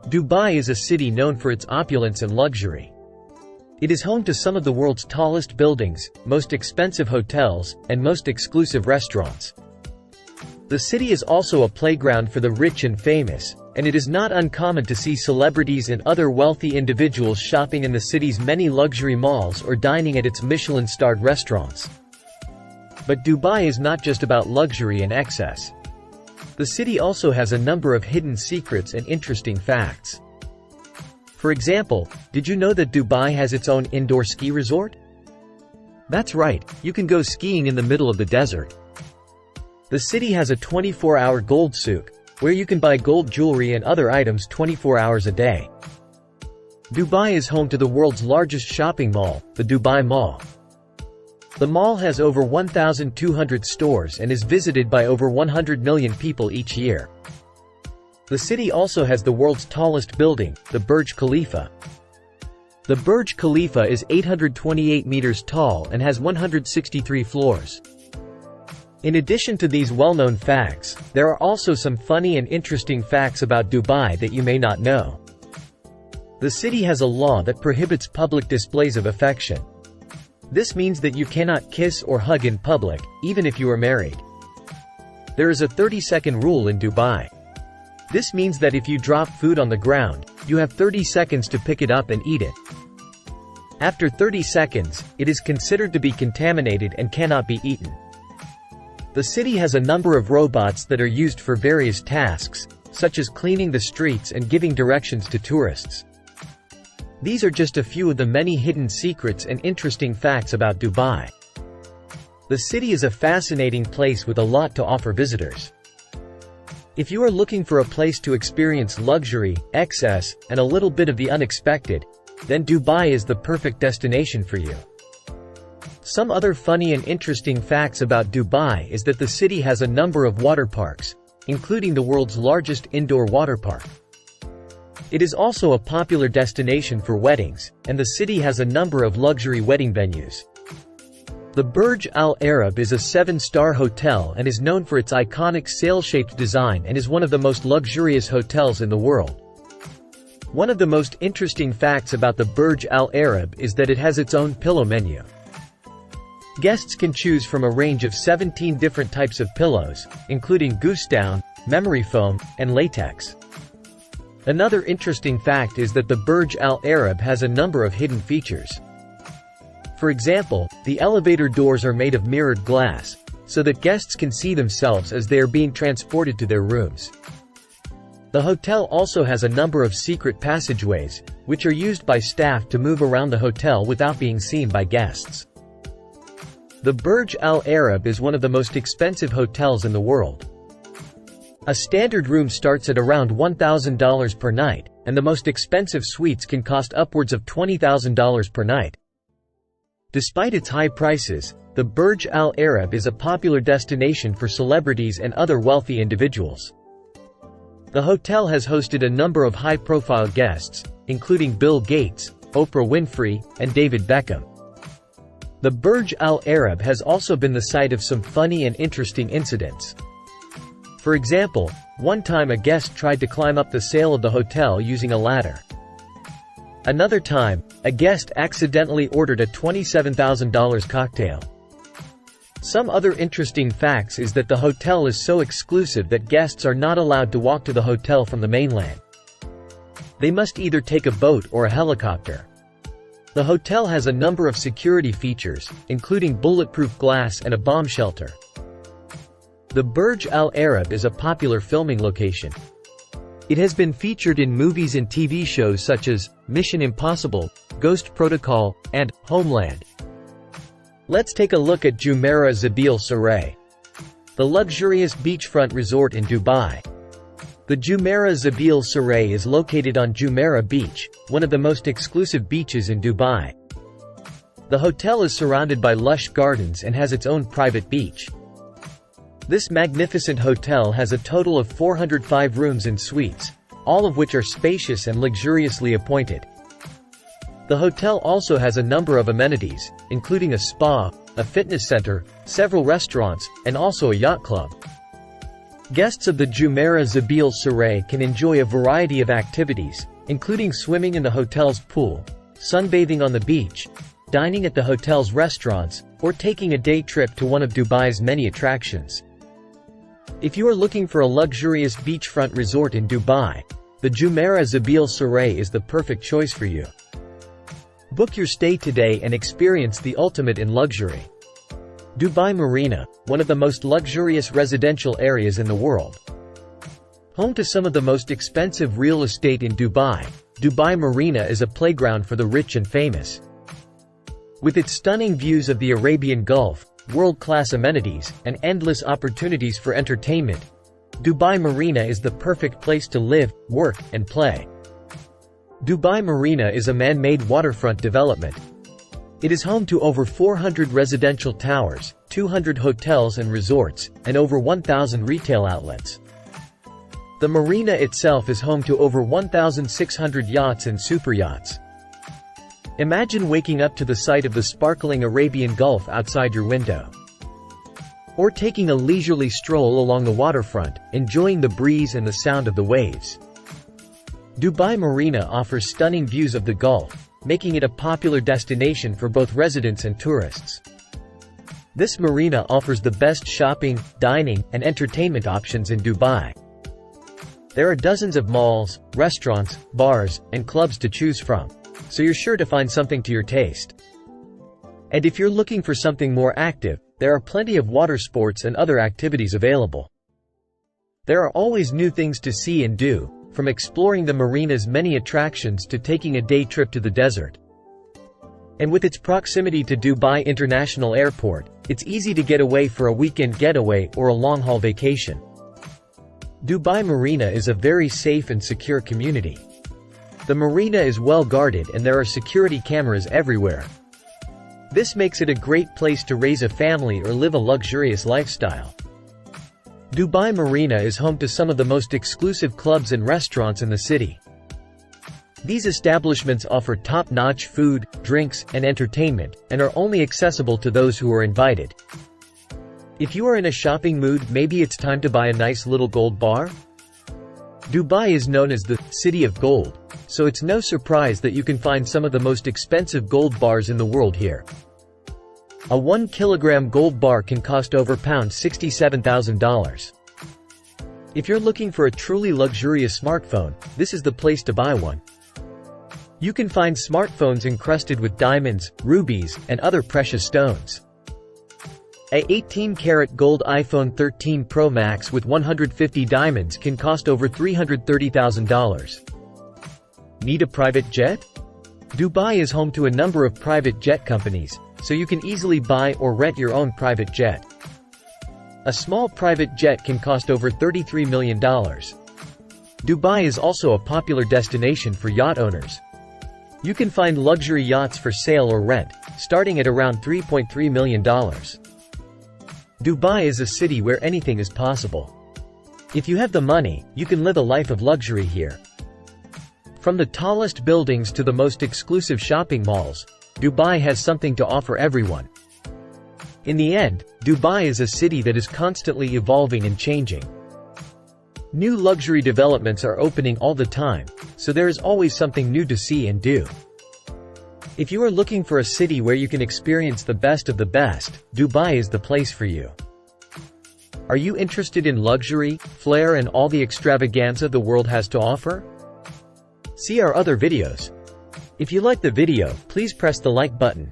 Dubai is a city known for its opulence and luxury. It is home to some of the world's tallest buildings, most expensive hotels, and most exclusive restaurants. The city is also a playground for the rich and famous, and it is not uncommon to see celebrities and other wealthy individuals shopping in the city's many luxury malls or dining at its Michelin-starred restaurants. But Dubai is not just about luxury and excess. The city also has a number of hidden secrets and interesting facts. For example, did you know that Dubai has its own indoor ski resort? That's right, you can go skiing in the middle of the desert. The city has a 24-hour gold souk, where you can buy gold jewelry and other items 24 hours a day. Dubai is home to the world's largest shopping mall, the Dubai Mall. The mall has over 1,200 stores and is visited by over 100 million people each year. The city also has the world's tallest building, the Burj Khalifa. The Burj Khalifa is 828 meters tall and has 163 floors. In addition to these well-known facts, there are also some funny and interesting facts about Dubai that you may not know. The city has a law that prohibits public displays of affection. This means that you cannot kiss or hug in public, even if you are married. There is a 30-second rule in Dubai. This means that if you drop food on the ground, you have 30 seconds to pick it up and eat it. After 30 seconds, it is considered to be contaminated and cannot be eaten. The city has a number of robots that are used for various tasks, such as cleaning the streets and giving directions to tourists. These are just a few of the many hidden secrets and interesting facts about Dubai. The city is a fascinating place with a lot to offer visitors. If you are looking for a place to experience luxury, excess, and a little bit of the unexpected, then Dubai is the perfect destination for you. Some other funny and interesting facts about Dubai is that the city has a number of water parks, including the world's largest indoor water park. It is also a popular destination for weddings, and the city has a number of luxury wedding venues. The Burj Al Arab is a 7-star hotel and is known for its iconic sail-shaped design and is one of the most luxurious hotels in the world. One of the most interesting facts about the Burj Al Arab is that it has its own pillow menu. Guests can choose from a range of 17 different types of pillows, including goose down, memory foam, and latex. Another interesting fact is that the Burj Al Arab has a number of hidden features. For example, the elevator doors are made of mirrored glass, so that guests can see themselves as they are being transported to their rooms. The hotel also has a number of secret passageways, which are used by staff to move around the hotel without being seen by guests. The Burj Al Arab is one of the most expensive hotels in the world. A standard room starts at around $1,000 per night, and the most expensive suites can cost upwards of $20,000 per night. Despite its high prices, the Burj Al Arab is a popular destination for celebrities and other wealthy individuals. The hotel has hosted a number of high-profile guests, including Bill Gates, Oprah Winfrey, and David Beckham. The Burj Al Arab has also been the site of some funny and interesting incidents. For example, one time a guest tried to climb up the sail of the hotel using a ladder. Another time, a guest accidentally ordered a $27,000 cocktail. Some other interesting facts is that the hotel is so exclusive that guests are not allowed to walk to the hotel from the mainland. They must either take a boat or a helicopter. The hotel has a number of security features, including bulletproof glass and a bomb shelter. The Burj Al Arab is a popular filming location. It has been featured in movies and TV shows such as Mission Impossible, Ghost Protocol, and Homeland. Let's take a look at Jumeirah Zabil Saray, the luxurious beachfront resort in Dubai. The Jumeirah Zabil Saray is located on Jumeirah Beach, one of the most exclusive beaches in Dubai. The hotel is surrounded by lush gardens and has its own private beach. This magnificent hotel has a total of 405 rooms and suites, all of which are spacious and luxuriously appointed. The hotel also has a number of amenities, including a spa, a fitness center, several restaurants, and also a yacht club. Guests of the Jumeirah Zabil Saray can enjoy a variety of activities, including swimming in the hotel's pool, sunbathing on the beach, dining at the hotel's restaurants, or taking a day trip to one of Dubai's many attractions. If you are looking for a luxurious beachfront resort in Dubai, the Jumeirah Zabil Saray is the perfect choice for you. Book your stay today and experience the ultimate in luxury. Dubai Marina, one of the most luxurious residential areas in the world. Home to some of the most expensive real estate in Dubai, Dubai Marina is a playground for the rich and famous. With its stunning views of the Arabian Gulf, world-class amenities, and endless opportunities for entertainment, Dubai Marina is the perfect place to live, work, and play. Dubai Marina is a man-made waterfront development. It is home to over 400 residential towers, 200 hotels and resorts, and over 1,000 retail outlets. The marina itself is home to over 1,600 yachts and superyachts. Imagine waking up to the sight of the sparkling Arabian Gulf outside your window. Or taking a leisurely stroll along the waterfront, enjoying the breeze and the sound of the waves. Dubai Marina offers stunning views of the Gulf, making it a popular destination for both residents and tourists. This marina offers the best shopping, dining, and entertainment options in Dubai. There are dozens of malls, restaurants, bars, and clubs to choose from, so you're sure to find something to your taste. And if you're looking for something more active, there are plenty of water sports and other activities available. There are always new things to see and do, from exploring the marina's many attractions to taking a day trip to the desert. And with its proximity to Dubai International Airport, it's easy to get away for a weekend getaway or a long-haul vacation. Dubai Marina is a very safe and secure community. The marina is well guarded and there are security cameras everywhere. This makes it a great place to raise a family or live a luxurious lifestyle. Dubai Marina is home to some of the most exclusive clubs and restaurants in the city. These establishments offer top-notch food, drinks, and entertainment, and are only accessible to those who are invited. If you are in a shopping mood, maybe it's time to buy a nice little gold bar? Dubai is known as the City of Gold, so it's no surprise that you can find some of the most expensive gold bars in the world here. A 1 kilogram gold bar can cost over $67,000. If you're looking for a truly luxurious smartphone, this is the place to buy one. You can find smartphones encrusted with diamonds, rubies, and other precious stones. A 18-karat gold iPhone 13 Pro Max with 150 diamonds can cost over $330,000. Need a private jet? Dubai is home to a number of private jet companies, so you can easily buy or rent your own private jet. A small private jet can cost over $33 million. Dubai is also a popular destination for yacht owners. You can find luxury yachts for sale or rent, starting at around $3.3 million. Dubai is a city where anything is possible. If you have the money, you can live a life of luxury here. From the tallest buildings to the most exclusive shopping malls, Dubai has something to offer everyone. In the end, Dubai is a city that is constantly evolving and changing. New luxury developments are opening all the time, so there is always something new to see and do. If you are looking for a city where you can experience the best of the best, Dubai is the place for you. Are you interested in luxury, flair, and all the extravaganza the world has to offer? See our other videos. If you like the video, please press the like button,